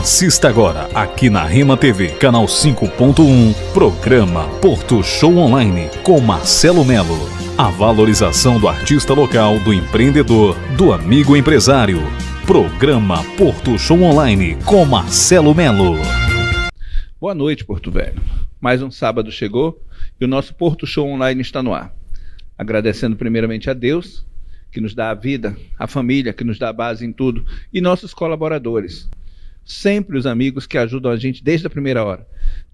Assista agora, aqui na Rema TV, canal 5.1, programa Porto Show Online, com Marcelo Melo. A valorização do artista local, do empreendedor, do amigo empresário. Programa Porto Show Online, com Marcelo Melo. Boa noite, Porto Velho. Mais um sábado chegou e o nosso Porto Show Online está no ar. Agradecendo primeiramente a Deus, que nos dá a vida, a família, que nos dá a base em tudo, e nossos colaboradores. Sempre os amigos que ajudam a gente desde a primeira hora.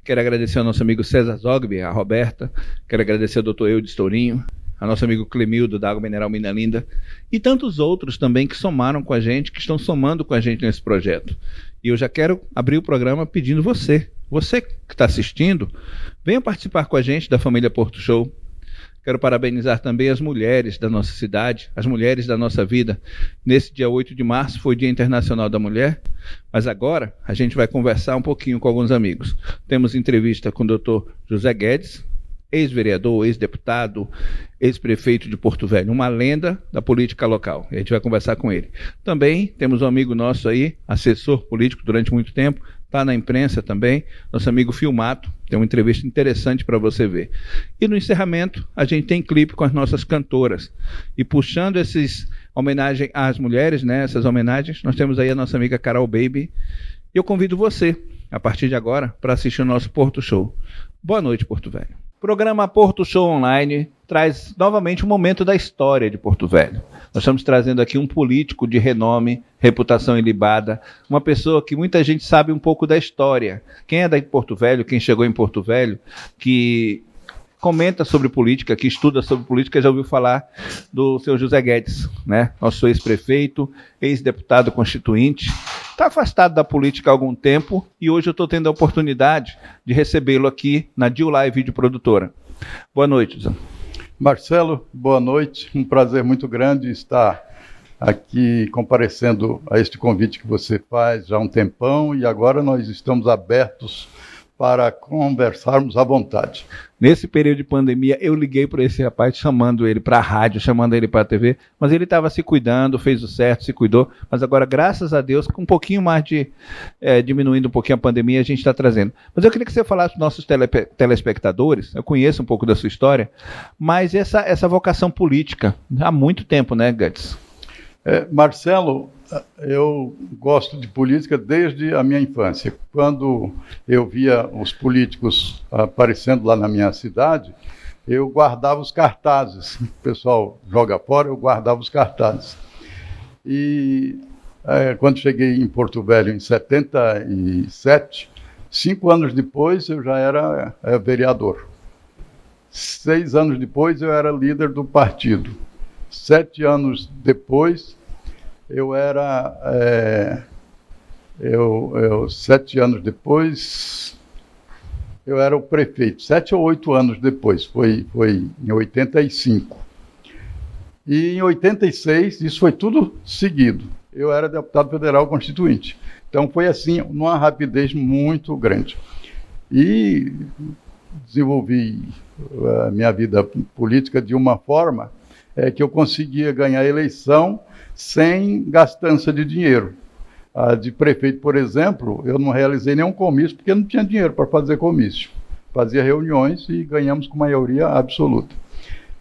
Quero agradecer ao nosso amigo César Zogby, a Roberta, quero agradecer ao Dr. Eudes Tourinho, ao nosso amigo Clemildo, da Água Mineral Mina Linda, e tantos outros também que somaram com a gente, que estão somando com a gente nesse projeto. E eu já quero abrir o programa pedindo você que está assistindo, venha participar com a gente da família Porto Show. Quero parabenizar também as mulheres da nossa cidade, as mulheres da nossa vida. Nesse dia 8 de março foi o Dia Internacional da Mulher, mas agora a gente vai conversar um pouquinho com alguns amigos. Temos entrevista com o Dr. José Guedes, ex-vereador, ex-deputado, ex-prefeito de Porto Velho, uma lenda da política local. E a gente vai conversar com ele. Também temos um amigo nosso aí, assessor político durante muito tempo, está na imprensa também, nosso amigo Filmato, tem uma entrevista interessante para você ver. E no encerramento, a gente tem clipe com as nossas cantoras. E puxando esses homenagem às mulheres, né, essas homenagens, nós temos aí a nossa amiga Carol Baby. E eu convido você, a partir de agora, para assistir o nosso Porto Show. Boa noite, Porto Velho. O programa Porto Show Online traz novamente um momento da história de Porto Velho. Nós estamos trazendo aqui um político de renome, reputação ilibada, uma pessoa que muita gente sabe um pouco da história. Quem é daí de Porto Velho, quem chegou em Porto Velho, que comenta sobre política, que estuda sobre política, já ouviu falar do seu José Guedes, né? Nosso ex-prefeito, ex-deputado constituinte. Está afastado da política há algum tempo e hoje eu estou tendo a oportunidade de recebê-lo aqui na DIU-Live Vídeo Produtora. Boa noite, José. Marcelo, boa noite. Um prazer muito grande estar aqui comparecendo a este convite que você faz já há um tempão e agora nós estamos abertos para conversarmos à vontade. Nesse período de pandemia, eu liguei para esse rapaz, chamando ele para a rádio, chamando ele para a TV, mas ele estava se cuidando, fez o certo, se cuidou, mas agora, graças a Deus, com um pouquinho mais de, diminuindo um pouquinho a pandemia, a gente está trazendo. Mas eu queria que você falasse para os nossos telespectadores, eu conheço um pouco da sua história, mas essa vocação política, há muito tempo, né, Guedes? Marcelo, eu gosto de política desde a minha infância. Quando eu via os políticos aparecendo lá na minha cidade, eu guardava os cartazes. O pessoal joga fora, eu guardava os cartazes. E quando cheguei em Porto Velho em 77, 5 anos depois eu já era vereador. 6 anos depois eu era líder do partido. 7 anos depois eu era 7 anos depois eu era o prefeito. 7 ou 8 anos depois, foi em 85. E em 86, isso foi tudo seguido. Eu era deputado federal constituinte. Então foi assim, numa rapidez muito grande. E desenvolvi a minha vida política de uma forma que eu conseguia ganhar a eleição sem gastança de dinheiro. De prefeito, por exemplo, eu não realizei nenhum comício porque não tinha dinheiro para fazer comício. Fazia reuniões e ganhamos com maioria absoluta.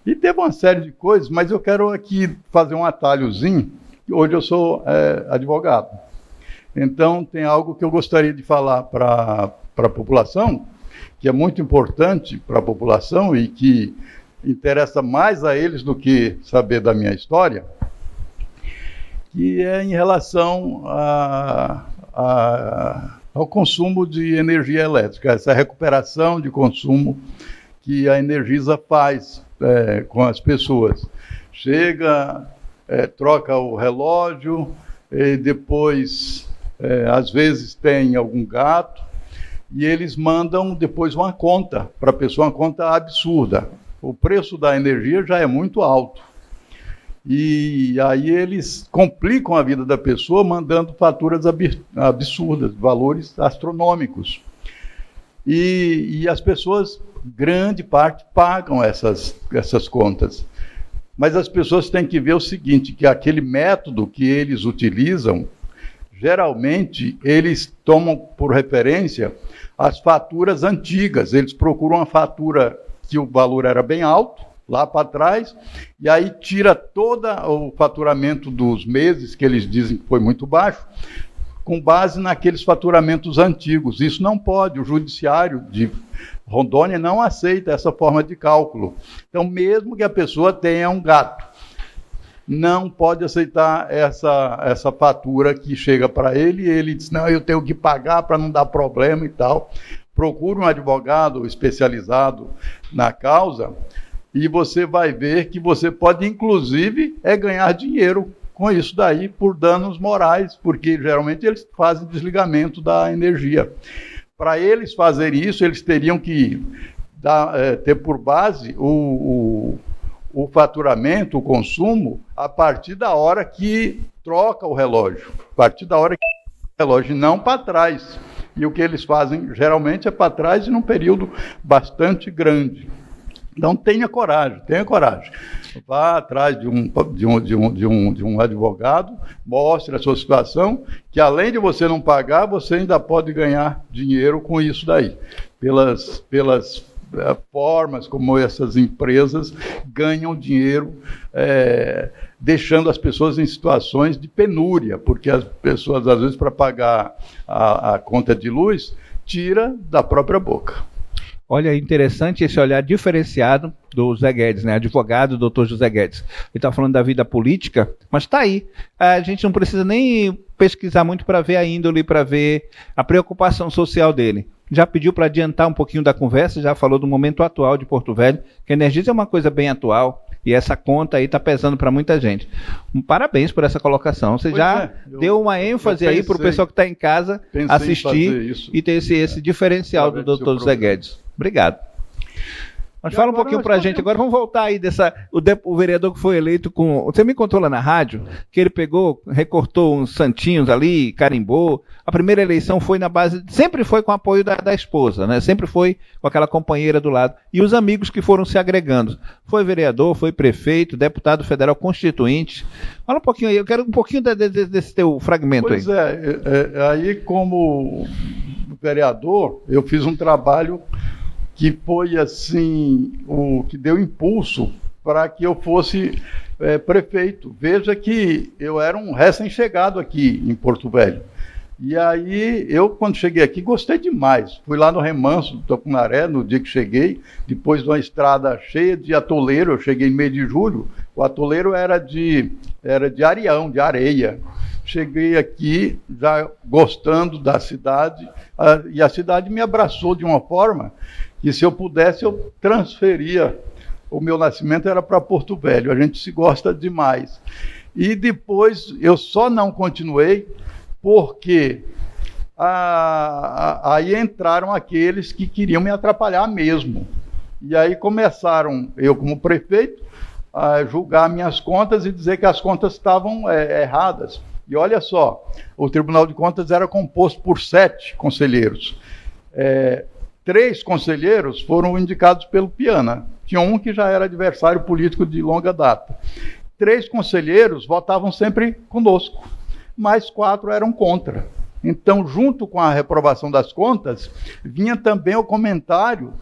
E teve uma série de coisas, mas eu quero aqui fazer um atalhozinho. Hoje eu sou advogado. Então tem algo que eu gostaria de falar para a população, que é muito importante para a população e que interessa mais a eles do que saber da minha história, que é em relação ao consumo de energia elétrica, essa recuperação de consumo que a Energisa faz com as pessoas. Chega, troca o relógio, e depois, às vezes, tem algum gato, e eles mandam depois uma conta para a pessoa, uma conta absurda. O preço da energia já é muito alto. E aí eles complicam a vida da pessoa mandando faturas absurdas, valores astronômicos. E as pessoas, grande parte, pagam essas contas. Mas as pessoas têm que ver o seguinte, que aquele método que eles utilizam geralmente eles tomam por referência as faturas antigas. Eles procuram uma fatura que o valor era bem alto, lá para trás, e aí tira todo o faturamento dos meses, que eles dizem que foi muito baixo, com base naqueles faturamentos antigos. Isso não pode, o judiciário de Rondônia não aceita essa forma de cálculo. Então, mesmo que a pessoa tenha um gato, não pode aceitar essa fatura que chega para ele, e ele diz, não, eu tenho que pagar para não dar problema e tal. Procure um advogado especializado na causa, e você vai ver que você pode, inclusive, ganhar dinheiro com isso daí, por danos morais, porque geralmente eles fazem desligamento da energia. Para eles fazerem isso, eles teriam que ter por base o faturamento, o consumo, a partir da hora que troca o relógio, a partir da hora que o relógio, não para trás. E o que eles fazem geralmente é para trás e num período bastante grande. Então tenha coragem. Vá atrás de um advogado, mostre a sua situação, que além de você não pagar, você ainda pode ganhar dinheiro com isso daí, pelas formas como essas empresas ganham dinheiro, deixando as pessoas em situações de penúria, porque as pessoas, às vezes, para pagar a conta de luz, tira da própria boca. Olha, interessante esse olhar diferenciado do Zé Guedes, né? Advogado, doutor José Guedes. Ele está falando da vida política, mas está aí. A gente não precisa nem pesquisar muito para ver a índole, para ver a preocupação social dele. Já pediu para adiantar um pouquinho da conversa, já falou do momento atual de Porto Velho, que a Energisa é uma coisa bem atual, e essa conta aí está pesando para muita gente. Parabéns por essa colocação. Você já deu uma ênfase aí para o pessoal que está em casa assistir e ter esse diferencial do doutor José Guedes. Obrigado. Mas fala um pouquinho para a gente agora, vamos voltar aí o vereador que foi eleito com... Você me contou lá na rádio que ele recortou uns santinhos ali, carimbou. A primeira eleição foi na base, sempre foi com apoio da esposa, né? Sempre foi com aquela companheira do lado. E os amigos que foram se agregando. Foi vereador, foi prefeito, deputado federal constituinte. Fala um pouquinho aí, eu quero um pouquinho desse teu fragmento aí. Pois aí como vereador, eu fiz um trabalho que foi assim, o que deu impulso para que eu fosse prefeito. Veja que eu era um recém-chegado aqui em Porto Velho. E aí, eu, quando cheguei aqui, gostei demais. Fui lá no Remanso do Tucunaré, no dia que cheguei, depois de uma estrada cheia de atoleiro, eu cheguei em meio de julho, o atoleiro era de areião, de areia. Cheguei aqui já gostando da cidade, e a cidade me abraçou de uma forma que, se eu pudesse, eu transferia. O meu nascimento era para Porto Velho, a gente se gosta demais. E depois eu só não continuei porque aí entraram aqueles que queriam me atrapalhar mesmo. E aí começaram, eu como prefeito, a julgar minhas contas e dizer que as contas estavam erradas. E olha só, o Tribunal de Contas era composto por 7 conselheiros. 3 conselheiros foram indicados pelo Piana. Tinha um que já era adversário político de longa data. 3 conselheiros votavam sempre conosco, mas 4 eram contra. Então, junto com a reprovação das contas, vinha também o comentário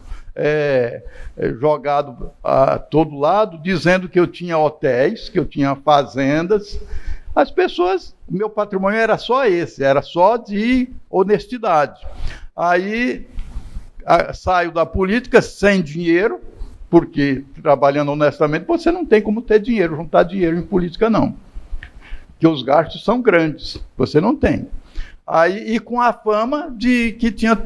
jogado a todo lado, dizendo que eu tinha hotéis, que eu tinha fazendas. As pessoas, o meu patrimônio era só esse, era só de honestidade. Aí saio da política sem dinheiro, porque trabalhando honestamente você não tem como ter dinheiro, juntar dinheiro em política não. Porque os gastos são grandes, você não tem. Aí, e com a fama de que tinha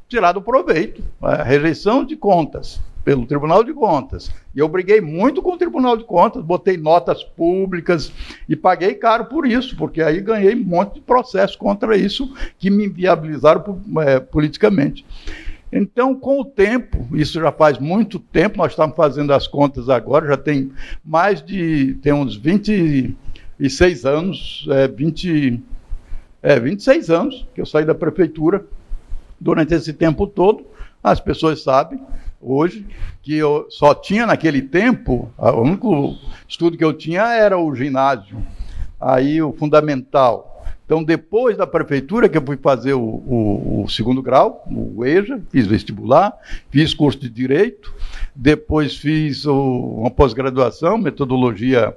tirado proveito, a rejeição de contas pelo Tribunal de Contas. E eu briguei muito com o Tribunal de Contas, botei notas públicas e paguei caro por isso, porque aí ganhei um monte de processo contra isso que me inviabilizaram politicamente. Então, com o tempo, isso já faz muito tempo, nós estamos fazendo as contas agora, já tem tem uns 26 anos, 26 anos que eu saí da prefeitura. Durante esse tempo todo, as pessoas sabem, hoje, que eu só tinha naquele tempo, o único estudo que eu tinha era o ginásio, aí o fundamental, Então, depois da prefeitura, que eu fui fazer o segundo grau, o EJA, fiz vestibular, fiz curso de Direito, depois fiz uma pós-graduação, metodologia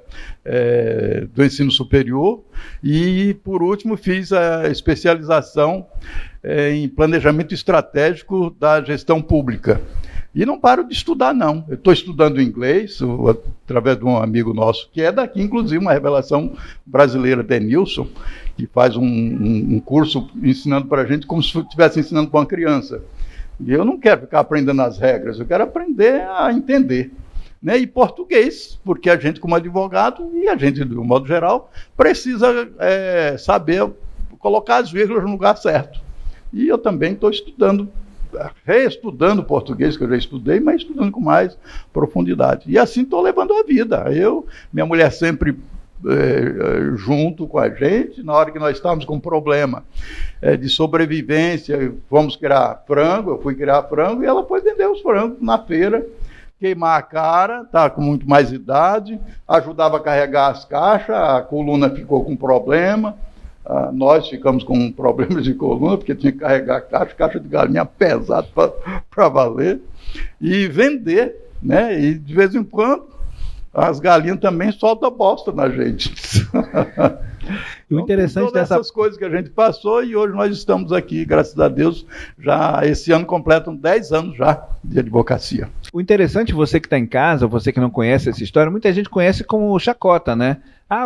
do ensino superior, e, por último, fiz a especialização em planejamento estratégico da gestão pública. E não paro de estudar, não. Eu estou estudando inglês, através de um amigo nosso, que é daqui, inclusive, uma revelação brasileira, Denilson, que faz um curso ensinando para a gente como se estivesse ensinando para uma criança. E eu não quero ficar aprendendo as regras, eu quero aprender a entender. Né? E português, porque a gente, como advogado, e a gente, de um modo geral, precisa saber colocar as vírgulas no lugar certo. E eu também estou estudando, reestudando português, que eu já estudei, mas estudando com mais profundidade. E assim estou levando a vida. Minha mulher sempre junto com a gente, na hora que nós estávamos com um problema de sobrevivência, fomos criar frango, eu fui criar frango, e ela foi vender os frangos na feira, queimar a cara, estava com muito mais idade, ajudava a carregar as caixas, a coluna ficou com problema, nós ficamos com problemas de coluna, porque tinha que carregar caixa de galinha pesado para valer, e vender, né? E de vez em quando as galinhas também soltam bosta na gente. O interessante todas essas coisas que a gente passou, e hoje nós estamos aqui, graças a Deus, já esse ano completam 10 anos já de advocacia. O interessante, você que está em casa, você que não conhece essa história, muita gente conhece como chacota, né?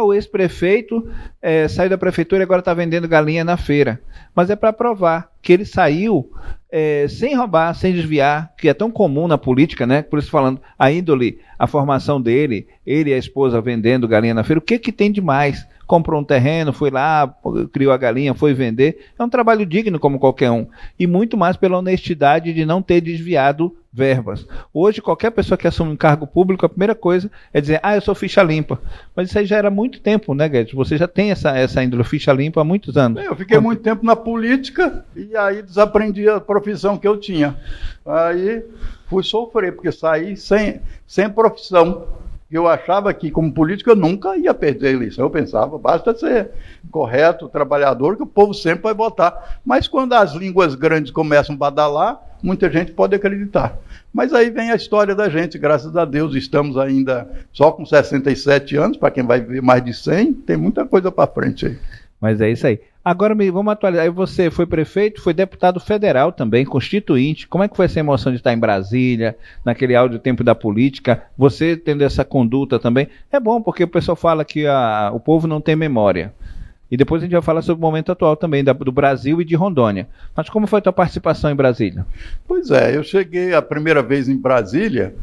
O ex-prefeito saiu da prefeitura e agora está vendendo galinha na feira. Mas é para provar que ele saiu sem roubar, sem desviar, que é tão comum na política, né? Por isso falando, a índole, a formação dele, ele e a esposa vendendo galinha na feira, o que tem de mais? Comprou um terreno, foi lá, criou a galinha, foi vender. É um trabalho digno como qualquer um. E muito mais pela honestidade de não ter desviado verbas. Hoje, qualquer pessoa que assume um cargo público, a primeira coisa é dizer, eu sou ficha limpa. Mas isso aí já era há muito tempo, né, Guedes? Você já tem essa índole ficha limpa há muitos anos. Eu fiquei muito tempo na política e aí desaprendi a profissão que eu tinha. Aí fui sofrer, porque saí sem profissão. Eu achava que, como político, eu nunca ia perder a eleição. Eu pensava, basta ser correto, trabalhador, que o povo sempre vai votar. Mas quando as línguas grandes começam a badalar, muita gente pode acreditar. Mas aí vem a história da gente, graças a Deus, estamos ainda só com 67 anos, para quem vai viver mais de 100, tem muita coisa para frente aí. Mas é isso aí. Agora vamos atualizar. Aí você foi prefeito, foi deputado federal também, constituinte. Como é que foi essa emoção de estar em Brasília, naquele áudio tempo da política? Você tendo essa conduta também. É bom, porque o pessoal fala que o povo não tem memória. E depois a gente vai falar sobre o momento atual também, do Brasil e de Rondônia. Mas como foi a tua participação em Brasília? Pois eu cheguei a primeira vez em Brasília,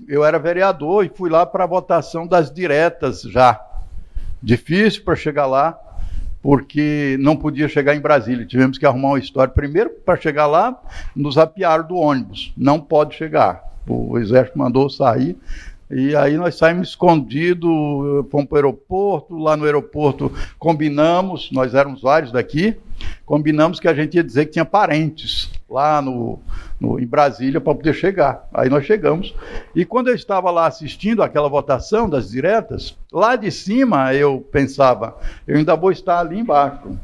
eu era vereador e fui lá para a votação das diretas já. Difícil para chegar lá, porque não podia chegar em Brasília. Tivemos que arrumar uma história. Primeiro, para chegar lá, nos apiaram do ônibus. Não pode chegar. O Exército mandou sair. E aí nós saímos escondidos, fomos para o aeroporto. Lá no aeroporto combinamos, nós éramos vários daqui, combinamos que a gente ia dizer que tinha parentes lá em Brasília para poder chegar. Aí nós chegamos. E quando eu estava lá assistindo aquela votação das diretas, lá de cima eu pensava, eu ainda vou estar ali embaixo.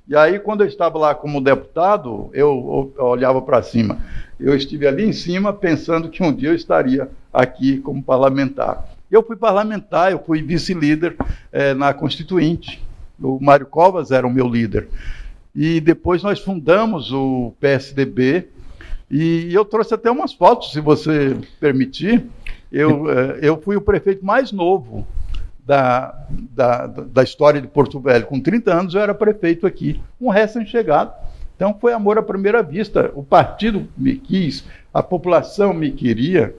E aí, quando eu estava lá como deputado, eu olhava para cima. Eu estive ali em cima pensando que um dia eu estaria aqui como parlamentar. Eu fui parlamentar, eu fui vice-líder na Constituinte. O Mário Covas era o meu líder. E depois nós fundamos o PSDB. E eu trouxe até umas fotos, se você permitir. Eu fui o prefeito mais novo da história de Porto Velho. Com 30 anos eu era prefeito aqui, um recém-chegado. Então foi amor à primeira vista. O partido me quis, a população me queria.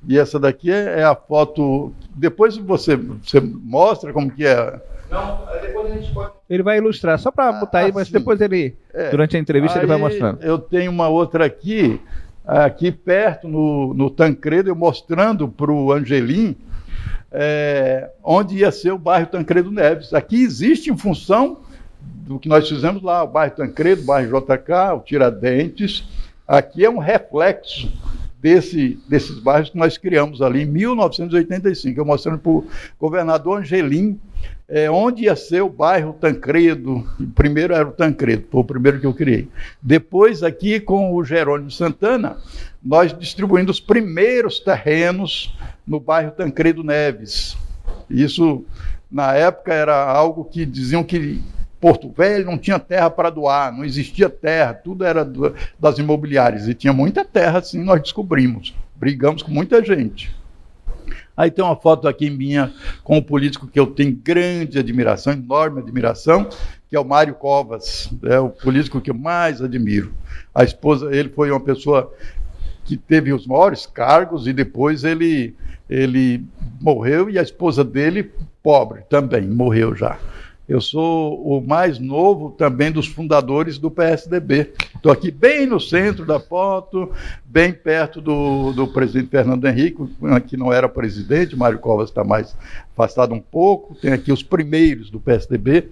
E essa daqui é a foto. Depois você mostra como que é. Não, depois a gente pode. Ele vai ilustrar, só para botar aí, mas depois ele, durante a entrevista, ele vai mostrando. Eu tenho uma outra aqui perto, no Tancredo, eu mostrando para o Angelim, onde ia ser o bairro Tancredo Neves. Aqui existe em função do que nós fizemos lá, o bairro Tancredo, o bairro JK, o Tiradentes. Aqui é um reflexo desses bairros que nós criamos ali em 1985. Eu mostrando para o governador Angelim onde ia ser o bairro Tancredo. Primeiro era o Tancredo, foi o primeiro que eu criei. Depois, aqui com o Jerônimo Santana, nós distribuímos os primeiros terrenos no bairro Tancredo Neves. Isso, na época, era algo que diziam que Porto Velho não tinha terra para doar, não existia terra, tudo era das imobiliárias. E tinha muita terra, assim, nós descobrimos. Brigamos com muita gente. Aí tem uma foto aqui minha com um político que eu tenho grande admiração, enorme admiração, que é o Mário Covas, é o político que eu mais admiro. A esposa, ele foi uma pessoa que teve os maiores cargos e depois ele morreu, e a esposa dele, pobre, também morreu já. Eu sou o mais novo também dos fundadores do PSDB. Estou aqui bem no centro da foto, bem perto do presidente Fernando Henrique, que não era presidente, Mário Covas está mais afastado um pouco. Tem aqui os primeiros do PSDB.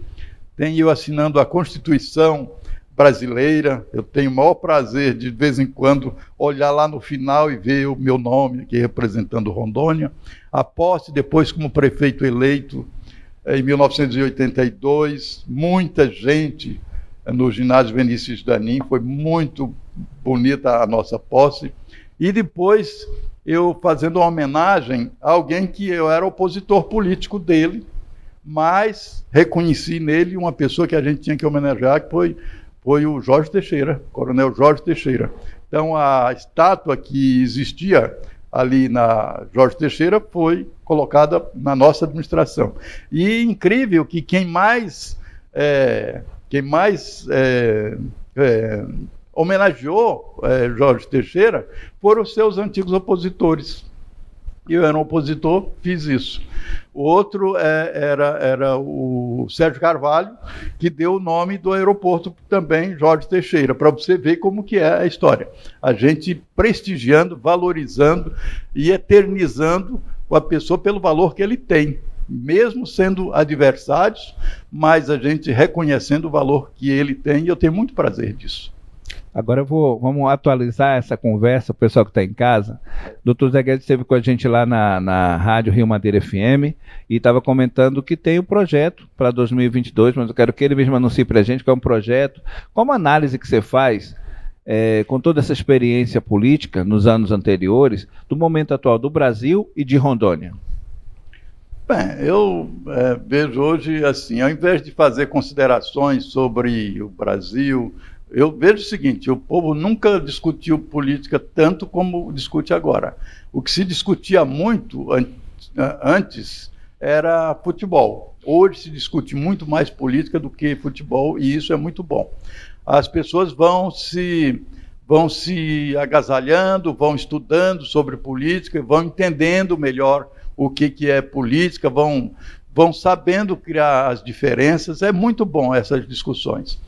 Tem eu assinando a Constituição brasileira. Eu tenho o maior prazer de vez em quando olhar lá no final e ver o meu nome aqui representando Rondônia. A posse depois como prefeito eleito em 1982, muita gente no ginásio Vinícius Danin, foi muito bonita a nossa posse. E depois eu fazendo uma homenagem a alguém que eu era opositor político dele, mas reconheci nele uma pessoa que a gente tinha que homenagear, que foi o Jorge Teixeira, Coronel Jorge Teixeira. Então a estátua que existia ali na Jorge Teixeira foi colocada na nossa administração. E incrível que quem mais homenageou Jorge Teixeira foram os seus antigos opositores. Eu era um opositor, fiz isso. O outro era o Sérgio Carvalho, que deu o nome do aeroporto também, Jorge Teixeira, para você ver como que é a história. A gente prestigiando, valorizando e eternizando a pessoa pelo valor que ele tem, mesmo sendo adversários, mas a gente reconhecendo o valor que ele tem, e eu tenho muito prazer disso. Agora vamos atualizar essa conversa, o pessoal que está em casa. O Dr. Zé Guedes esteve com a gente lá na Rádio Rio Madeira FM e estava comentando que tem um projeto para 2022, mas eu quero que ele mesmo anuncie para a gente que é um projeto. Como análise que você faz, com toda essa experiência política nos anos anteriores, do momento atual do Brasil e de Rondônia? Bem, eu vejo hoje assim, ao invés de fazer considerações sobre o Brasil, eu vejo o seguinte: o povo nunca discutiu política tanto como discute agora. O que se discutia muito antes era futebol. Hoje se discute muito mais política do que futebol, e isso é muito bom. As pessoas vão se agasalhando, vão estudando sobre política, vão entendendo melhor o que é política, vão sabendo criar as diferenças. É muito bom essas discussões.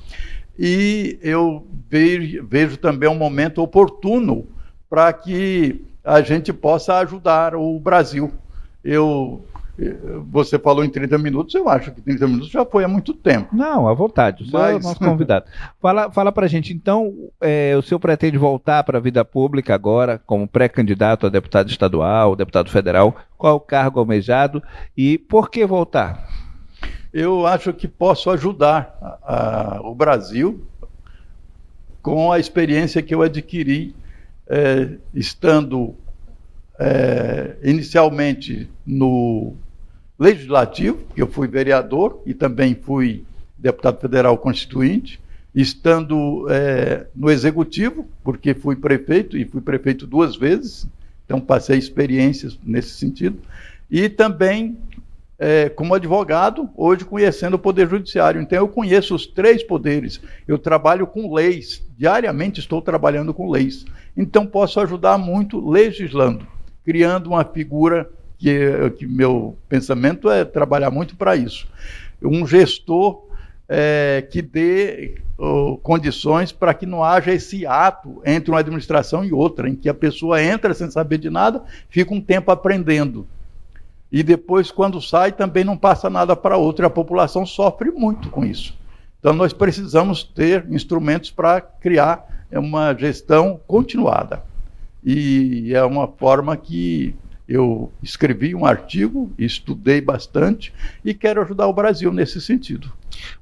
E eu vejo também um momento oportuno para que a gente possa ajudar o Brasil. Você falou em 30 minutos, eu acho que 30 minutos já foi há muito tempo. Não, à vontade, o senhor é o nosso convidado. Fala para a gente, então, o senhor pretende voltar para a vida pública agora, como pré-candidato a deputado estadual, deputado federal, qual o cargo almejado e por que voltar? Eu acho que posso ajudar o Brasil com a experiência que eu adquiri estando inicialmente no Legislativo, que eu fui vereador e também fui deputado federal constituinte, estando no Executivo, porque fui prefeito, e fui prefeito 2 vezes, então passei experiências nesse sentido, e também como advogado, hoje conhecendo o Poder Judiciário. Então eu conheço os 3 poderes, eu trabalho com leis, diariamente estou trabalhando com leis, então posso ajudar muito legislando, criando uma figura que meu pensamento é trabalhar muito para isso. Um gestor que dê condições para que não haja esse ato entre uma administração e outra, em que a pessoa entra sem saber de nada, fica um tempo aprendendo. E depois, quando sai, também não passa nada para outra, e a população sofre muito com isso. Então, nós precisamos ter instrumentos para criar uma gestão continuada. E é uma forma que eu escrevi um artigo, estudei bastante e quero ajudar o Brasil nesse sentido.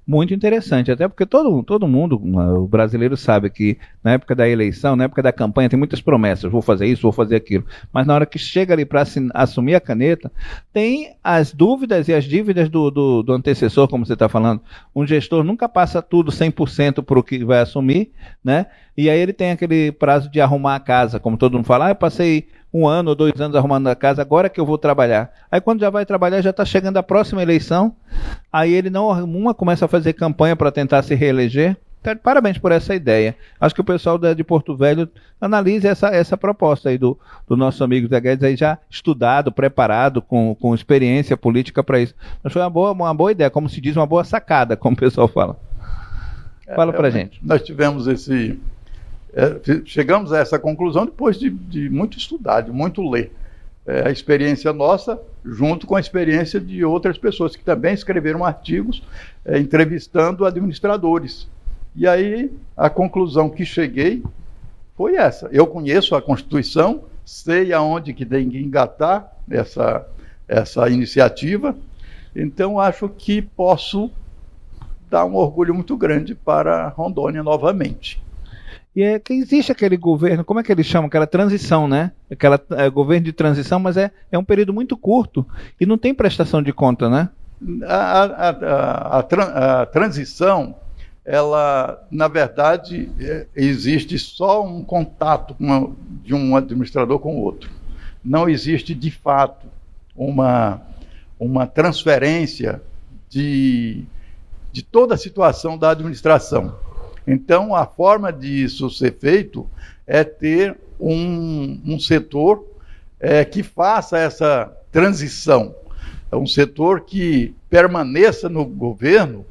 Muito interessante, até porque todo mundo, o brasileiro sabe que na época da eleição, na época da campanha, tem muitas promessas, vou fazer isso, vou fazer aquilo, mas na hora que chega ali para assumir a caneta, tem as dúvidas e as dívidas do antecessor, como você está falando. Um gestor nunca passa tudo 100% para o que vai assumir, né? E aí ele tem aquele prazo de arrumar a casa, como todo mundo fala, eu passei 1 ano ou 2 anos arrumando a casa, agora que eu vou trabalhar. Aí quando já vai trabalhar, já está chegando a próxima eleição, aí ele não arruma, começa a fazer campanha para tentar se reeleger. Então, parabéns por essa ideia. Acho que o pessoal de Porto Velho analise essa proposta aí do nosso amigo Zé Guedes, aí já estudado, preparado, com experiência política para isso. Mas foi uma boa ideia, como se diz, uma boa sacada, como o pessoal fala. Fala para a gente. Nós tivemos chegamos a essa conclusão depois de muito estudar, de muito ler. A experiência nossa, junto com a experiência de outras pessoas que também escreveram artigos, entrevistando administradores. E aí, a conclusão que cheguei foi essa. Eu conheço a Constituição, sei aonde que tem que engatar essa iniciativa, então acho que posso dar um orgulho muito grande para Rondônia novamente. E que existe aquele governo, como é que eles chamam? Aquela transição, né? Governo de transição, mas é um período muito curto e não tem prestação de conta, né? A transição, ela, na verdade, existe só um contato de um administrador com o outro. Não existe, de fato, uma transferência de toda a situação da administração. Então, a forma disso ser feito é ter um setor que faça essa transição. É um setor que permaneça no governo,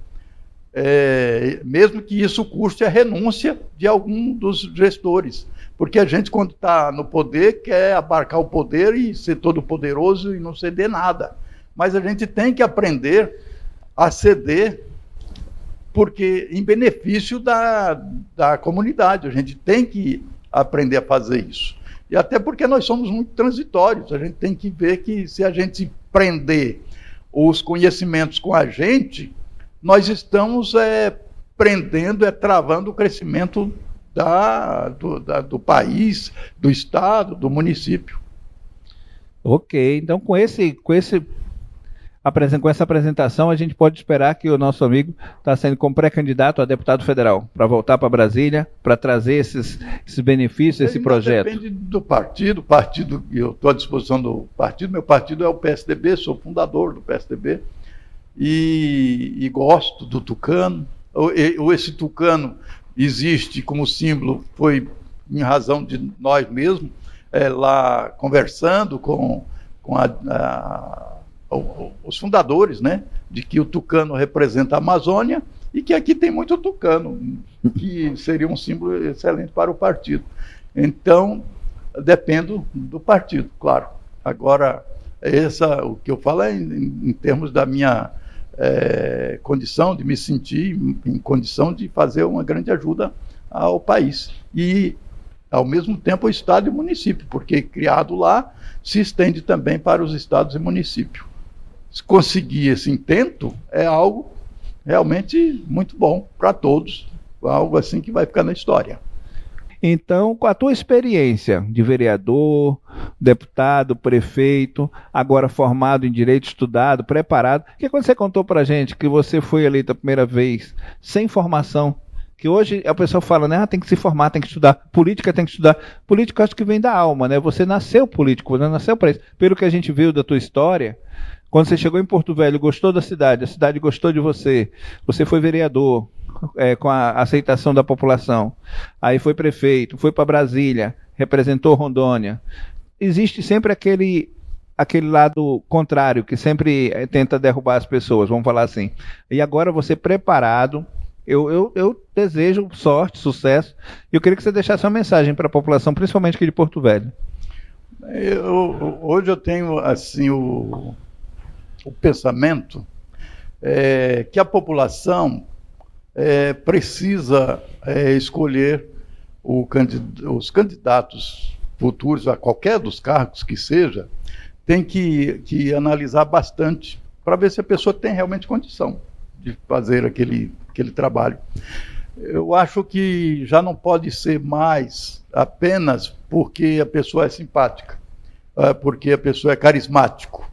mesmo que isso custe a renúncia de algum dos gestores. Porque a gente, quando está no poder, quer abarcar o poder e ser todo poderoso e não ceder nada. Mas a gente tem que aprender a ceder, porque em benefício da comunidade, a gente tem que aprender a fazer isso. E até porque nós somos muito transitórios, a gente tem que ver que se a gente prender os conhecimentos com a gente, nós estamos prendendo, travando o crescimento do país, do estado, do município. Ok, então com essa apresentação, a gente pode esperar que o nosso amigo está sendo como pré-candidato a deputado federal, para voltar para Brasília, para trazer esses benefícios, esse projeto. Depende do partido, eu estou à disposição do partido, meu partido é o PSDB, sou fundador do PSDB, e gosto do tucano. Esse tucano existe como símbolo, foi em razão de nós mesmos, lá conversando com os fundadores, né, de que o tucano representa a Amazônia e que aqui tem muito tucano, que seria um símbolo excelente para o partido. Então, dependo do partido, claro. Agora, o que eu falo é em termos da minha condição, de me sentir em condição de fazer uma grande ajuda ao país. E, ao mesmo tempo, o estado e o município, porque criado lá, se estende também para os estados e municípios. Se conseguir esse intento, é algo realmente muito bom para todos, algo assim que vai ficar na história. Então, com a tua experiência de vereador, deputado, prefeito, agora formado em direito, estudado, preparado, que quando você contou para a gente que você foi eleito a primeira vez sem formação, que hoje a pessoa fala, né, tem que se formar, tem que estudar, política tem que estudar. Política acho que vem da alma, né? Você nasceu político, você nasceu para isso. Pelo que a gente viu da tua história, quando você chegou em Porto Velho, gostou da cidade, a cidade gostou de você, você foi vereador, com a aceitação da população, aí foi prefeito, foi para Brasília, representou Rondônia. Existe sempre aquele lado contrário, que sempre tenta derrubar as pessoas, vamos falar assim. E agora você preparado, eu desejo sorte, sucesso, e eu queria que você deixasse uma mensagem para a população, principalmente aqui de Porto Velho. Hoje eu tenho assim o pensamento que a população precisa escolher os candidatos futuros a qualquer dos cargos que seja, tem que analisar bastante para ver se a pessoa tem realmente condição de fazer aquele trabalho. Eu acho que já não pode ser mais apenas porque a pessoa é simpática, porque a pessoa é carismático.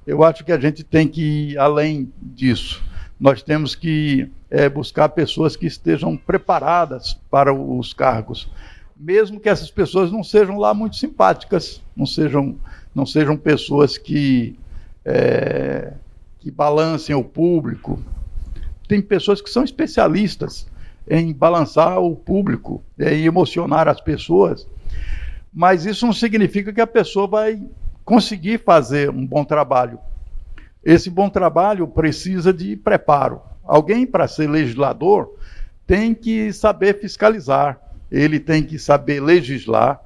Eu acho que a gente tem que ir além disso. Nós temos que buscar pessoas que estejam preparadas para os cargos, mesmo que essas pessoas não sejam lá muito simpáticas, não sejam pessoas que balancem o público. Tem pessoas que são especialistas em balançar o público, em emocionar as pessoas, mas isso não significa que a pessoa vai conseguir fazer um bom trabalho. Esse bom trabalho precisa de preparo. Alguém, para ser legislador, tem que saber fiscalizar, ele tem que saber legislar,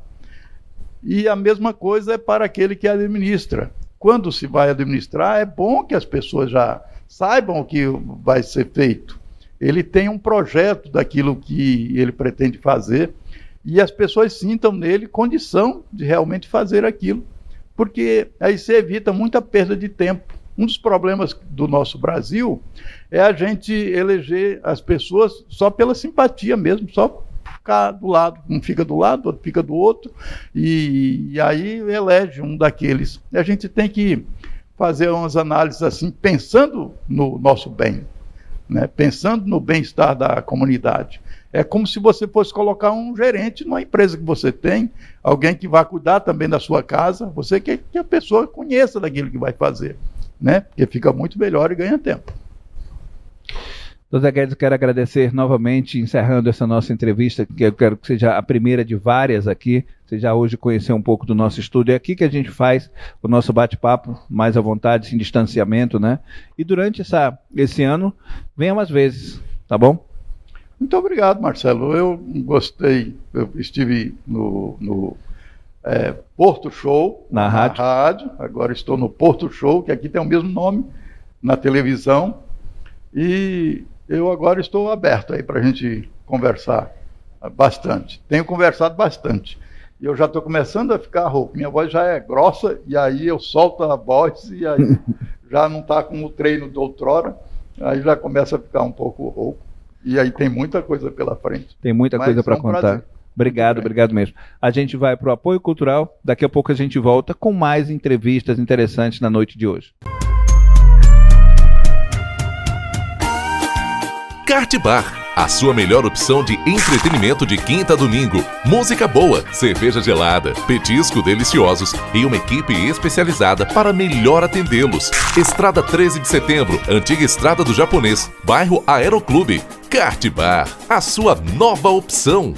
e a mesma coisa é para aquele que administra. Quando se vai administrar, é bom que as pessoas já saibam o que vai ser feito. Ele tem um projeto daquilo que ele pretende fazer e as pessoas sintam nele condição de realmente fazer aquilo, porque aí se evita muita perda de tempo. Um dos problemas do nosso Brasil é a gente eleger as pessoas só pela simpatia mesmo, só ficar do lado, um fica do lado, outro fica do outro, e aí elege um daqueles. E a gente tem que fazer umas análises assim, pensando no nosso bem, né? Pensando no bem-estar da comunidade. É como se você fosse colocar um gerente numa empresa que você tem, alguém que vai cuidar também da sua casa, você quer que a pessoa conheça daquilo que vai fazer, né? Porque fica muito melhor e ganha tempo. Doutor Guedes, quero agradecer novamente, encerrando essa nossa entrevista, que eu quero que seja a primeira de várias aqui. Você já hoje conheceu um pouco do nosso estúdio. É aqui que a gente faz o nosso bate-papo, mais à vontade, sem distanciamento, né? E durante esse ano, venha mais vezes, tá bom? Muito obrigado, Marcelo. Eu gostei, eu estive no Porto Show, na rádio, agora estou no Porto Show, que aqui tem o mesmo nome, na televisão, e eu agora estou aberto aí para a gente conversar bastante. Tenho conversado bastante. E eu já estou começando a ficar rouco. Minha voz já é grossa, e aí eu solto a voz, e aí já não está com o treino de outrora, aí já começa a ficar um pouco rouco. E aí tem muita coisa pela frente. Tem muita coisa para contar. Prazer. Obrigado mesmo. A gente vai para o apoio cultural, daqui a pouco a gente volta com mais entrevistas interessantes na noite de hoje. Kart Bar, a sua melhor opção de entretenimento de quinta a domingo. Música boa, cerveja gelada, petisco deliciosos e uma equipe especializada para melhor atendê-los. Estrada 13 de Setembro, antiga Estrada do Japonês, bairro Aeroclube. Kart Bar, a sua nova opção.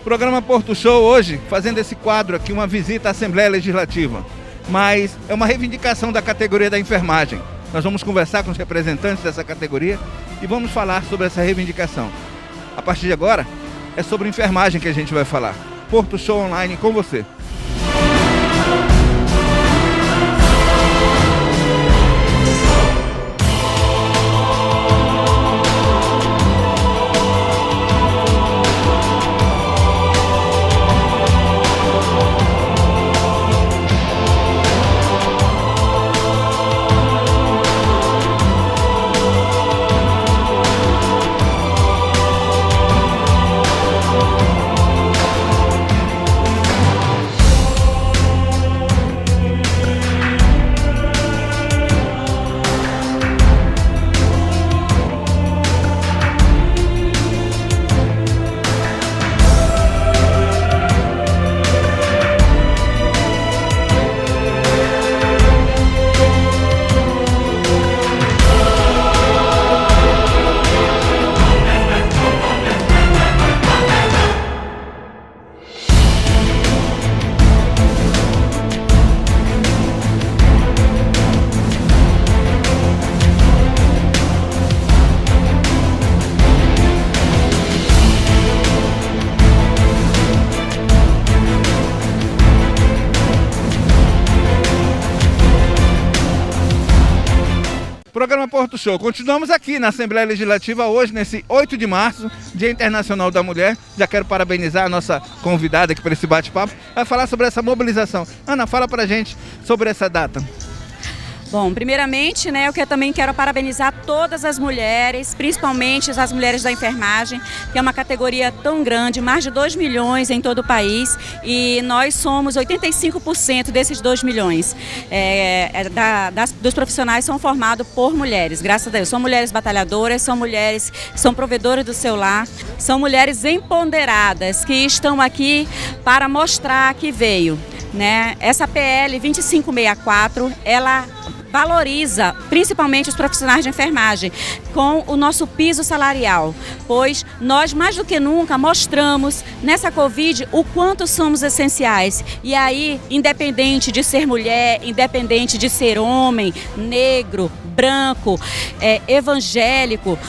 Programa Porto Show hoje, fazendo esse quadro aqui, uma visita à Assembleia Legislativa. Mas é uma reivindicação da categoria da enfermagem. Nós vamos conversar com os representantes dessa categoria e vamos falar sobre essa reivindicação. A partir de agora, é sobre enfermagem que a gente vai falar. Porto Show Online com você. Programa Porto Show. Continuamos aqui na Assembleia Legislativa hoje, nesse 8 de março, Dia Internacional da Mulher. Já quero parabenizar a nossa convidada aqui para esse bate-papo. Vai falar sobre essa mobilização. Ana, fala pra gente sobre essa data. Bom, primeiramente, né, eu também quero parabenizar todas as mulheres, principalmente as mulheres da enfermagem, que é uma categoria tão grande, mais de 2 milhões em todo o país, e nós somos 85% desses 2 milhões. Dos profissionais são formados por mulheres, graças a Deus. São mulheres batalhadoras, são mulheres que são provedoras do seu lar, são mulheres empoderadas que estão aqui para mostrar que veio, né? Essa PL 2564, ela valoriza principalmente os profissionais de enfermagem com o nosso piso salarial, pois nós mais do que nunca mostramos nessa Covid o quanto somos essenciais. E aí, independente de ser mulher, independente de ser homem, negro, branco, evangélico,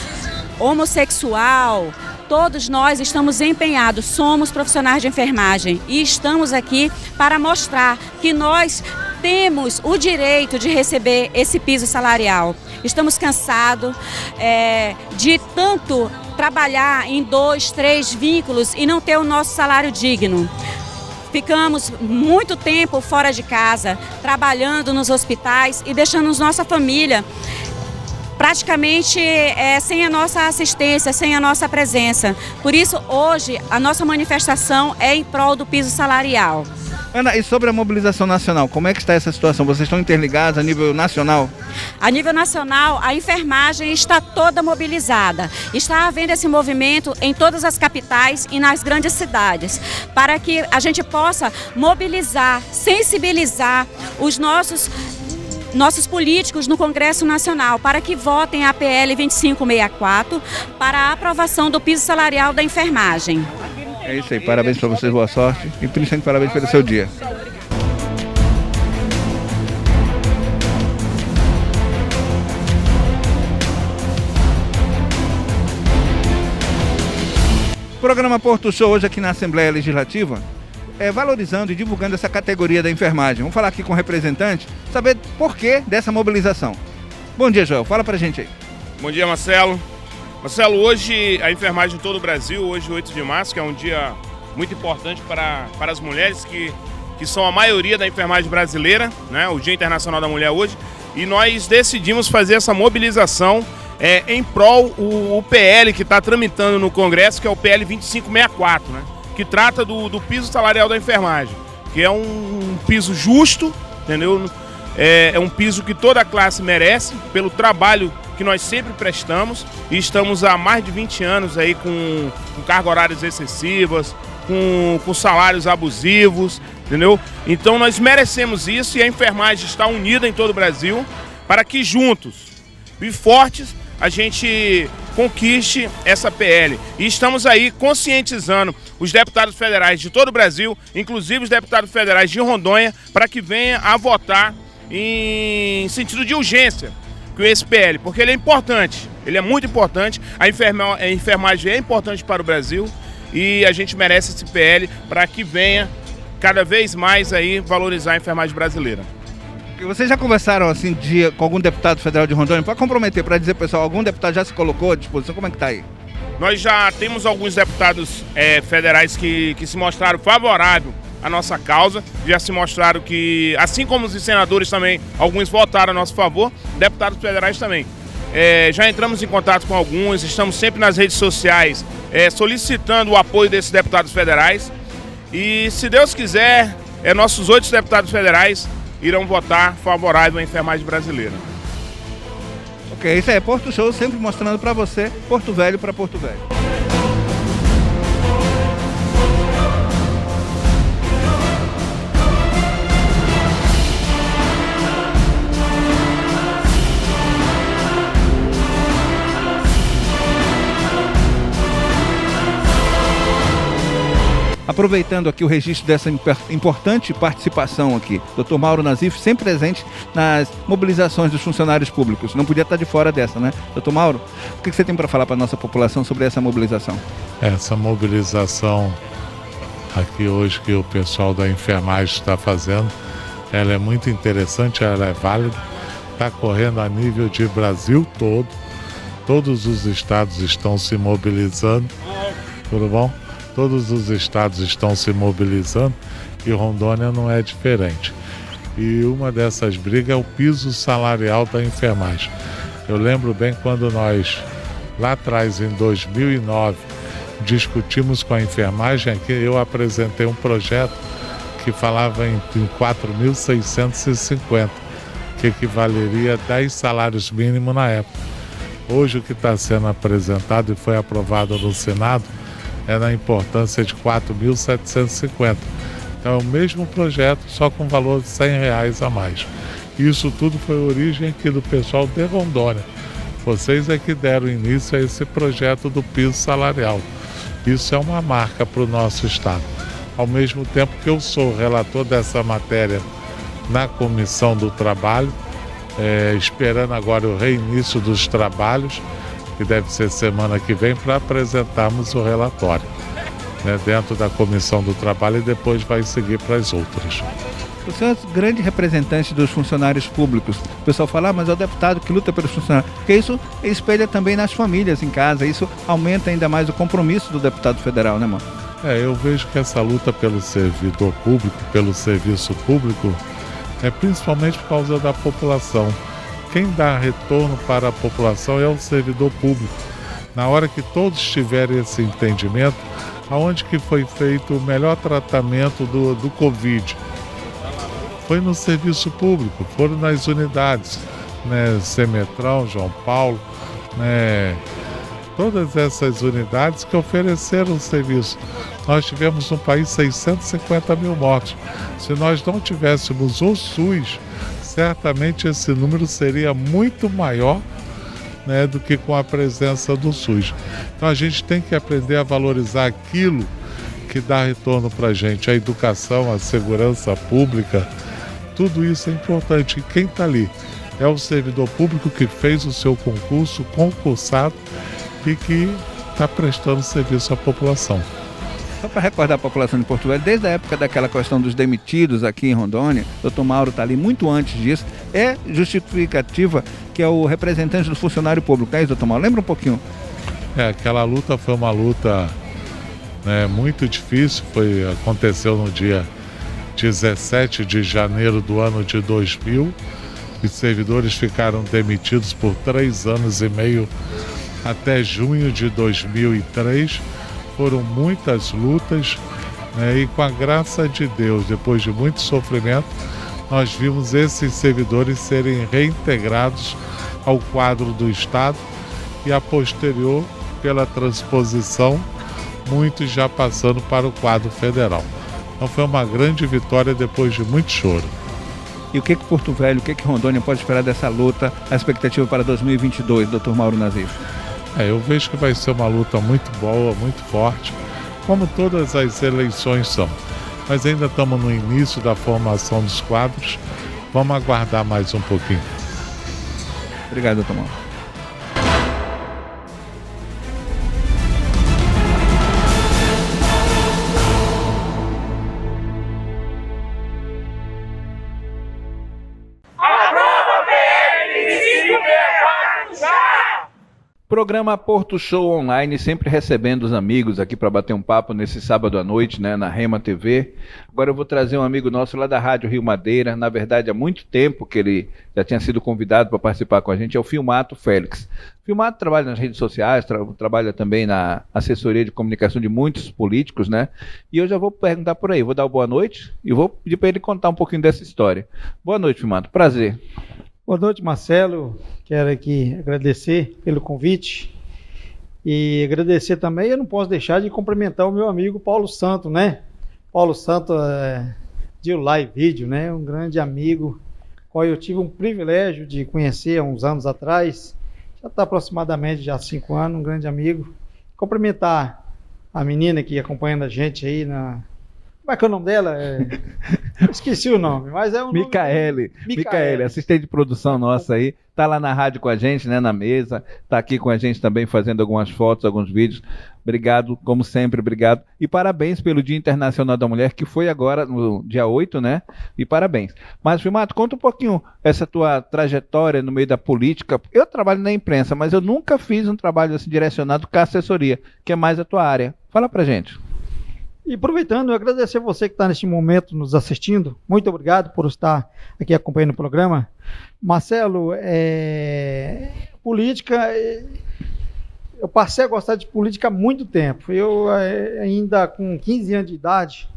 homossexual, todos nós estamos empenhados, somos profissionais de enfermagem e estamos aqui para mostrar que nós temos o direito de receber esse piso salarial. Estamos cansados de tanto trabalhar em 2, 3 vínculos e não ter o nosso salário digno. Ficamos muito tempo fora de casa, trabalhando nos hospitais e deixando nossa família praticamente sem a nossa assistência, sem a nossa presença. Por isso, hoje, a nossa manifestação é em prol do piso salarial. Ana, e sobre a mobilização nacional, como é que está essa situação? Vocês estão interligados a nível nacional? A nível nacional, a enfermagem está toda mobilizada. Está havendo esse movimento em todas as capitais e nas grandes cidades, para que a gente possa mobilizar, sensibilizar os nossos políticos no Congresso Nacional para que votem a PL 2564 para a aprovação do piso salarial da enfermagem. É isso aí, parabéns para vocês, boa sorte e principalmente parabéns pelo seu dia. Programa Porto Show hoje aqui na Assembleia Legislativa, valorizando e divulgando essa categoria da enfermagem. Vamos falar aqui com o representante, saber por que dessa mobilização. Bom dia, Joel, fala pra gente aí. Bom dia, Marcelo. Marcelo, hoje a enfermagem em todo o Brasil, hoje 8 de março, que é um dia muito importante para as mulheres que são a maioria da enfermagem brasileira, né? O Dia Internacional da Mulher hoje, e nós decidimos fazer essa mobilização em prol o PL que está tramitando no Congresso, que é o PL 2564, né? Que trata do piso salarial da enfermagem, que é um piso justo, entendeu? É um piso que toda a classe merece pelo trabalho que nós sempre prestamos e estamos há mais de 20 anos aí com cargas horárias excessivas, com salários abusivos, entendeu? Então nós merecemos isso e a enfermagem está unida em todo o Brasil para que juntos e fortes a gente conquiste essa PL. E estamos aí conscientizando os deputados federais de todo o Brasil, inclusive os deputados federais de Rondônia, para que venha a votar em sentido de urgência com esse PL, porque ele é importante, ele é muito importante, a enfermagem é importante para o Brasil e a gente merece esse PL para que venha cada vez mais aí valorizar a enfermagem brasileira. Vocês já conversaram assim com algum deputado federal de Rondônia para comprometer, para dizer, pessoal, algum deputado já se colocou à disposição? Como é que está aí? Nós já temos alguns deputados federais que se mostraram favoráveis à nossa causa, já se mostraram que, assim como os senadores também, alguns votaram a nosso favor, deputados federais também. Já entramos em contato com alguns, estamos sempre nas redes sociais solicitando o apoio desses deputados federais e, se Deus quiser, nossos 8 deputados federais irão votar favorável à enfermagem brasileira. Ok, isso aí é Porto Show, sempre mostrando para você Porto Velho para Porto Velho. Aproveitando aqui o registro dessa importante participação aqui, Dr. Mauro Nazif, sempre presente nas mobilizações dos funcionários públicos. Não podia estar de fora dessa, né? Dr. Mauro, o que você tem para falar para a nossa população sobre essa mobilização? Essa mobilização aqui hoje que o pessoal da enfermagem está fazendo, ela é muito interessante, ela é válida está correndo a nível de Brasil todo. Todos os estados estão se mobilizando, tudo bom? Todos os estados estão se mobilizando e Rondônia não é diferente. E uma dessas brigas é o piso salarial da enfermagem. Eu lembro bem quando nós, lá atrás, em 2009, discutimos com a enfermagem aqui, eu apresentei um projeto que falava em 4.650, que equivaleria a 10 salários mínimos na época. Hoje o que está sendo apresentado e foi aprovado no Senado é na importância de 4.750. Então é o mesmo projeto, só com valor de R$100 a mais. Isso tudo foi origem aqui do pessoal de Rondônia. Vocês é que deram início a esse projeto do piso salarial. Isso é uma marca para o nosso estado. Ao mesmo tempo que eu sou relator dessa matéria na Comissão do Trabalho, esperando agora o reinício dos trabalhos, que deve ser semana que vem, para apresentarmos o relatório, né, dentro da Comissão do Trabalho, e depois vai seguir para as outras. O senhor é grande representante dos funcionários públicos. O pessoal fala, mas é o deputado que luta pelos funcionários. Porque isso espelha também nas famílias em casa. Isso aumenta ainda mais o compromisso do deputado federal, né, mano? Eu vejo que essa luta pelo servidor público, pelo serviço público, é principalmente por causa da população. Quem dá retorno para a população é o servidor público. Na hora que todos tiverem esse entendimento, aonde que foi feito o melhor tratamento do Covid? Foi no serviço público, foram nas unidades, né, Semetrão, João Paulo, né, todas essas unidades que ofereceram o serviço. Nós tivemos no país 650 mil mortos. Se nós não tivéssemos o SUS, certamente esse número seria muito maior, né, do que com a presença do SUS. Então a gente tem que aprender a valorizar aquilo que dá retorno para a gente, a educação, a segurança pública. Tudo isso é importante. E quem está ali é o servidor público que fez o seu concurso, concursado, e que está prestando serviço à população. Só para recordar a população de Porto Velho, desde a época daquela questão dos demitidos aqui em Rondônia, o Dr. Mauro está ali muito antes disso, é justificativa que é o representante do funcionário público, é isso, Dr. Mauro? Lembra um pouquinho? Aquela luta foi uma luta, né, muito difícil, aconteceu no dia 17 de janeiro do ano de 2000, os servidores ficaram demitidos por 3 anos e meio até junho de 2003. Foram muitas lutas, né, e com a graça de Deus, depois de muito sofrimento, nós vimos esses servidores serem reintegrados ao quadro do Estado e a posterior, pela transposição, muitos já passando para o quadro federal. Então foi uma grande vitória depois de muito choro. E o que Porto Velho, o que Rondônia pode esperar dessa luta, a expectativa para 2022, Dr. Mauro Nazif? Eu vejo que vai ser uma luta muito boa, muito forte, como todas as eleições são. Mas ainda estamos no início da formação dos quadros, vamos aguardar mais um pouquinho. Obrigado, Dr. Mauro. Programa Porto Show Online, sempre recebendo os amigos aqui para bater um papo nesse sábado à noite, né, na Rema TV. Agora eu vou trazer um amigo nosso lá da Rádio Rio Madeira, na verdade há muito tempo que ele já tinha sido convidado para participar com a gente, é o Filmato Félix. Filmato trabalha nas redes sociais, trabalha também na assessoria de comunicação de muitos políticos, né? E eu já vou perguntar por aí, vou dar uma boa noite e vou pedir para ele contar um pouquinho dessa história. Boa noite, Filmato, prazer. Boa noite, Marcelo. Quero aqui agradecer pelo convite e agradecer também, eu não posso deixar de cumprimentar o meu amigo Paulo Santo, né? Paulo Santo de Live Vídeo, né? Um grande amigo, qual eu tive um privilégio de conhecer há uns anos atrás, já está aproximadamente já há 5 anos, um grande amigo. Cumprimentar a menina que acompanhando a gente aí na... Como é que é o nome dela? Esqueci o nome, mas é um Micaele, assistente de produção nossa aí, tá lá na rádio com a gente, né, na mesa, tá aqui com a gente também fazendo algumas fotos, alguns vídeos. Obrigado, como sempre, obrigado. E parabéns pelo Dia Internacional da Mulher, que foi agora no dia 8, né? E parabéns. Mas, Filmato, conta um pouquinho essa tua trajetória no meio da política. Eu trabalho na imprensa, mas eu nunca fiz um trabalho assim direcionado com a assessoria, que é mais a tua área. Fala pra gente. E aproveitando, eu agradecer você que está neste momento nos assistindo. Muito obrigado por estar aqui acompanhando o programa. Marcelo, política, eu passei a gostar de política há muito tempo. Eu ainda com 15 anos de idade,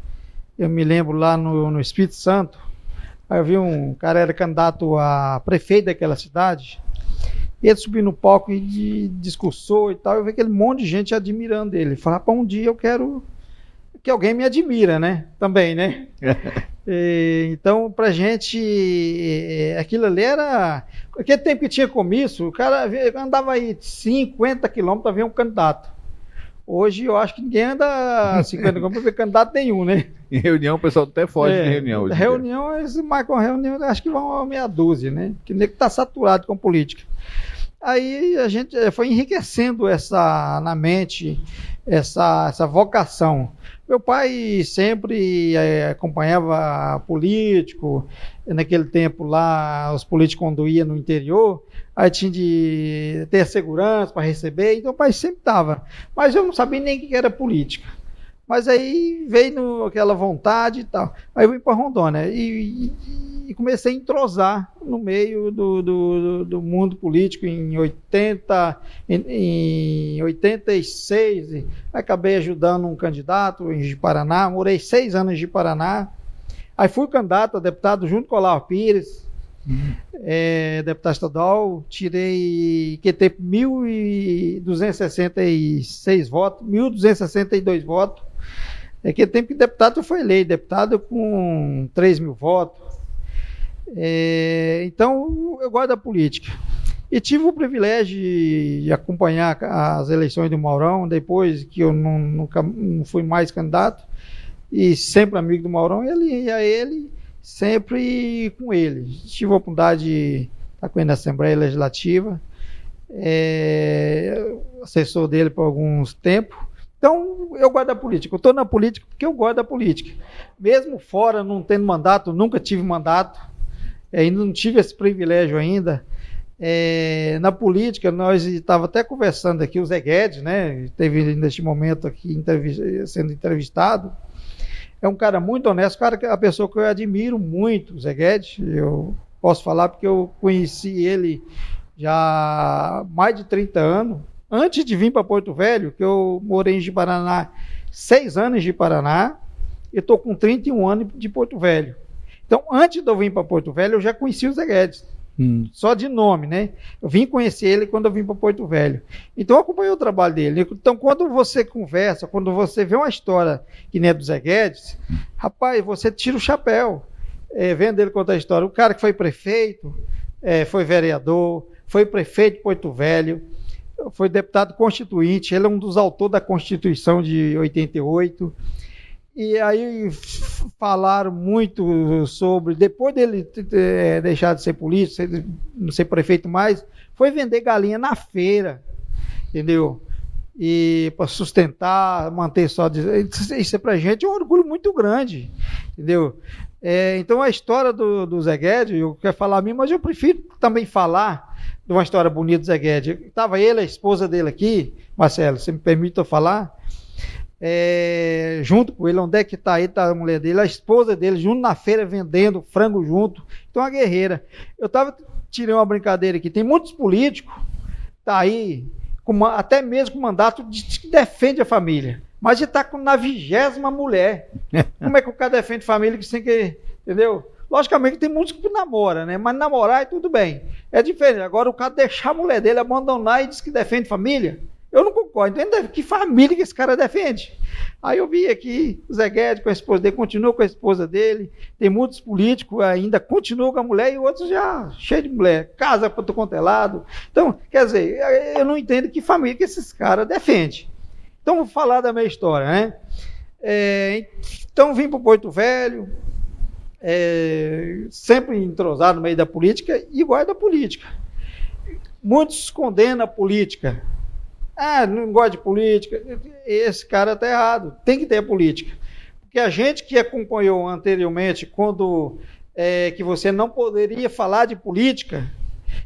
eu me lembro lá no Espírito Santo, aí eu vi um cara era candidato a prefeito daquela cidade, e ele subiu no palco e discursou e tal, eu vi aquele monte de gente admirando ele. Falava, um dia eu quero que alguém me admira, né? Também, né? Então, pra gente, aquilo ali era... Aquele tempo que tinha comício, o cara andava aí 50 quilômetros para ver um candidato. Hoje eu acho que ninguém anda 50 quilômetros para ver candidato nenhum, né? Em reunião, o pessoal até foge de reunião hoje. Reunião, eles marcam reunião, acho que vão a meia dúzia, né? Que nem que tá saturado com política. Aí a gente foi enriquecendo na mente essa vocação. Meu pai sempre acompanhava político, naquele tempo lá os políticos quando iam no interior, aí tinha de ter segurança para receber, então o pai sempre estava. Mas eu não sabia nem o que era política. Mas aí veio aquela vontade e tal. Aí eu vim para Rondônia e comecei a entrosar no meio do mundo político em 86. Acabei ajudando um candidato em Ji-Paraná, morei 6 anos em Ji-Paraná. Aí fui candidato a deputado junto com o Olavo Pires, deputado estadual, tirei, que teve 1.266 votos, 1.262 votos. Naquele tempo que deputado foi eleito, deputado com 3.000 votos. Então, eu gosto da política. E tive o privilégio de acompanhar as eleições do Maurão, depois que eu não fui mais candidato, e sempre amigo do Maurão, ele sempre com ele. Tive a oportunidade de estar com ele na Assembleia Legislativa, assessor dele por alguns tempos. Então, eu gosto da política. Eu estou na política porque eu gosto da política. Mesmo fora, não tendo mandato, nunca tive mandato, ainda não tive esse privilégio ainda. Na política, nós estávamos até conversando aqui, o Zé Guedes, né? Esteve neste momento aqui sendo entrevistado. É um cara muito honesto, a pessoa que eu admiro muito, o Zé Guedes. Eu posso falar porque eu conheci ele já há mais de 30 anos. Antes de vir para Porto Velho, que eu morei em Ji-Paraná 6 anos em Ji-Paraná, eu estou com 31 anos de Porto Velho. Então, antes de eu vir para Porto Velho, eu já conheci o Zé Guedes. Só de nome, né? Eu vim conhecer ele quando eu vim para Porto Velho. Então, eu acompanhei o trabalho dele. Então, quando você conversa, quando você vê uma história que nem a do Zé Guedes, rapaz, você tira o chapéu. Vendo ele contar a história. O cara que foi prefeito, foi vereador, foi prefeito de Porto Velho, foi deputado constituinte, ele é um dos autores da Constituição de 88. E aí falaram muito sobre, depois dele deixar de ser político, não ser prefeito mais, foi vender galinha na feira, entendeu? E para sustentar, manter só... Isso pra gente é um orgulho muito grande, entendeu? Então a história do Zé Guedes, eu quero falar a mim, mas eu prefiro também falar de uma história bonita do Zé Guedes. Estava ele, a esposa dele aqui, Marcelo, você me permite eu falar? Junto com ele, onde é que está aí, tá a mulher dele, a esposa dele, junto na feira, vendendo frango junto. Então, uma guerreira. Tirei uma brincadeira aqui, tem muitos políticos, tá aí, até mesmo com mandato que defende a família, mas já está na 20ª mulher. Como é que o cara defende família que sem que, entendeu? Logicamente tem muitos que namoram, né? Mas namorar é tudo bem. É diferente. Agora o cara deixar a mulher dele abandonar e diz que defende família, eu não concordo. Então, que família que esse cara defende? Aí eu vi aqui o Zé Guedes com a esposa dele, continua com a esposa dele. Tem muitos políticos ainda continuam com a mulher e outros já cheios de mulher. Casa para todo quanto é lado. Então, quer dizer, eu não entendo que família que esses caras defendem. Então, vou falar da minha história, né? Então, vim para o Porto Velho. sempre entrosado no meio da política e gosta da política. Muitos condenam a política. Não gosta de política. Esse cara está errado. Tem que ter a política. Porque a gente que acompanhou anteriormente, quando que você não poderia falar de política,